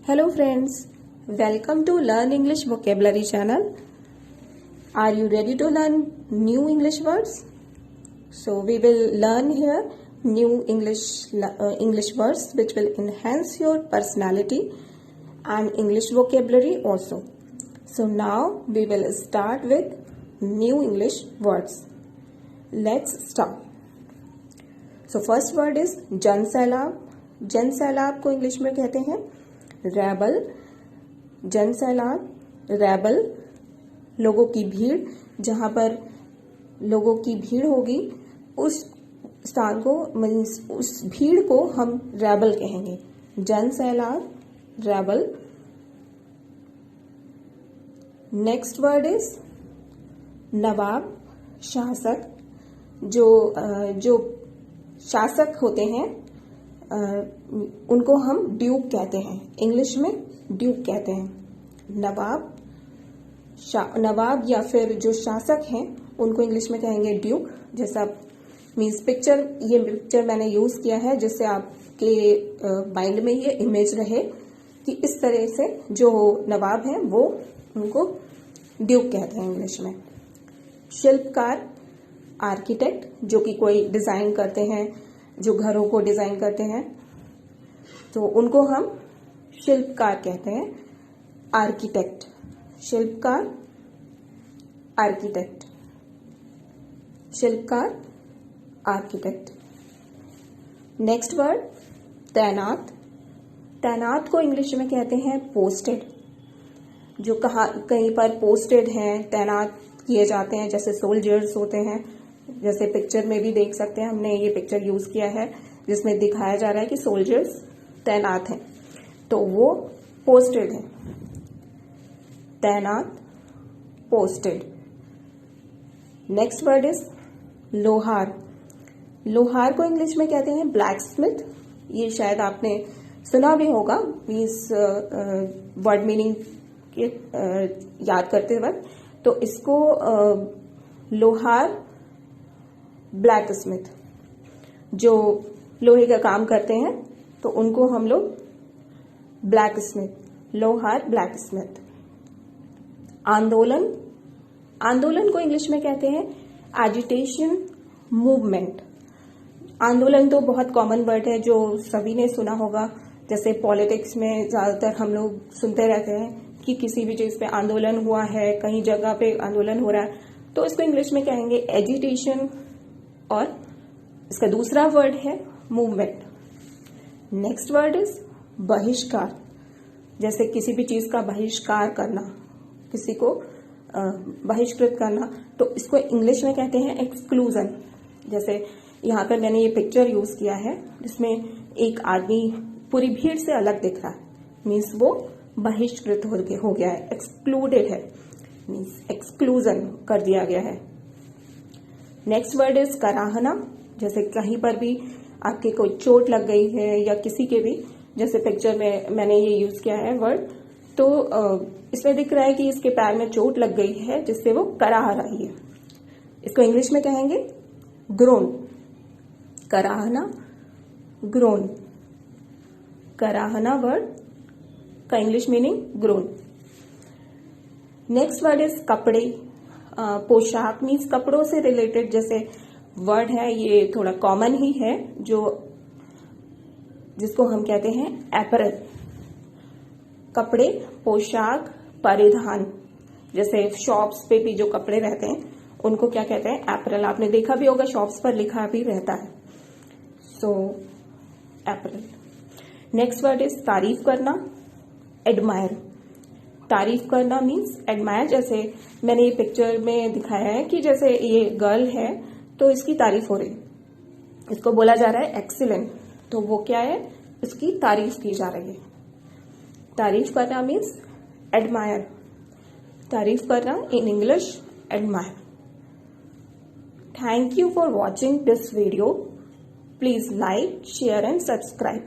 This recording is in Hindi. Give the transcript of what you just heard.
Hello friends, welcome to Learn English Vocabulary channel. Are you ready to learn new English words? So we will learn here new English words which will enhance your personality and English vocabulary also. So now we will start with new English words. Let's start. So first word is जन सैलाब. जन सैलाब को इंग्लिश में कहते हैं रैबल. जन सैलाब, रैबल, लोगों की भीड़. जहां पर लोगों की भीड़ होगी उस स्थान को, मीन्स उस भीड़ को हम रैबल कहेंगे. जन सैलाब, रैबल. नेक्स्ट वर्ड इज नवाब, शासक. जो शासक होते हैं उनको हम ड्यूक कहते हैं. इंग्लिश में ड्यूक कहते हैं. नवाब या फिर जो शासक हैं उनको इंग्लिश में कहेंगे ड्यूक. जैसा मीन्स ये पिक्चर मैंने यूज किया है जिससे आपके माइंड में ये इमेज रहे कि इस तरह से जो नवाब हैं वो उनको ड्यूक कहते हैं इंग्लिश में. शिल्पकार, आर्किटेक्ट, जो कि कोई डिजाइन करते हैं, जो घरों को डिजाइन करते हैं, तो उनको हम शिल्पकार कहते हैं. आर्किटेक्ट, शिल्पकार, आर्किटेक्ट. शिल्पकार, आर्किटेक्ट. नेक्स्ट वर्ड तैनात. तैनात को इंग्लिश में कहते हैं पोस्टेड. जो कहीं पर पोस्टेड हैं, तैनात किए जाते हैं, जैसे सोल्जर्स होते हैं. जैसे पिक्चर में भी देख सकते हैं, हमने ये पिक्चर यूज किया है जिसमें दिखाया जा रहा है कि सोल्जर्स तैनात हैं, तो वो पोस्टेड है. तैनात, पोस्टेड. नेक्स्ट वर्ड इज लोहार. लोहार को इंग्लिश में कहते हैं ब्लैक स्मिथ. ये शायद आपने सुना भी होगा इस वर्ड मीनिंग के याद करते वक्त. तो इसको लोहार, ब्लैक स्मिथ, जो लोहे का काम करते हैं तो उनको हम लोग ब्लैक स्मिथ, लोहार, ब्लैक स्मिथ. आंदोलन. आंदोलन को इंग्लिश में कहते हैं एजिटेशन, मूवमेंट. आंदोलन तो बहुत कॉमन वर्ड है जो सभी ने सुना होगा. जैसे पॉलिटिक्स में ज्यादातर हम लोग सुनते रहते हैं कि किसी भी चीज पे आंदोलन हुआ है, कहीं जगह पे आंदोलन हो रहा है, तो इसको इंग्लिश में कहेंगे एजिटेशन, और इसका दूसरा वर्ड है मूवमेंट. नेक्स्ट वर्ड इज बहिष्कार. जैसे किसी भी चीज का बहिष्कार करना, किसी को बहिष्कृत करना, तो इसको इंग्लिश में कहते हैं एक्सक्लूजन. जैसे यहाँ पर मैंने ये पिक्चर यूज किया है जिसमें एक आदमी पूरी भीड़ से अलग दिख रहा है, मीन्स वो बहिष्कृत हो गया है, एक्सक्लूडेड है, मीन्स एक्सक्लूजन कर दिया गया है. नेक्स्ट वर्ड इज कराहना. जैसे कहीं पर भी आपके कोई चोट लग गई है या किसी के भी, जैसे पिक्चर में मैंने ये यूज किया है वर्ड, तो इसमें दिख रहा है कि इसके पैर में चोट लग गई है जिससे वो कराह रही है. इसको इंग्लिश में कहेंगे ग्रोन. कराहना, ग्रोन. कराहना वर्ड का English meaning grown. Next word is कपड़े, पोशाक, मीन्स कपड़ों से रिलेटेड जैसे वर्ड है, ये थोड़ा कॉमन ही है, जिसको हम कहते हैं एपरल. कपड़े, पोशाक, परिधान. जैसे शॉप्स पे भी जो कपड़े रहते हैं उनको क्या कहते हैं, एपरल. आपने देखा भी होगा शॉप्स पर लिखा भी रहता है, सो एपरल. नेक्स्ट वर्ड इज तारीफ करना, एडमायर. तारीफ करना मीन्स एडमायर. जैसे मैंने ये पिक्चर में दिखाया है कि जैसे ये गर्ल है तो इसकी तारीफ हो रही, इसको बोला जा रहा है एक्सीलेंट, तो वो क्या है, इसकी तारीफ की जा रही है. तारीफ करना मीन्स एडमायर. तारीफ करना in English admire. Thank you for watching this video. Please like, share and subscribe.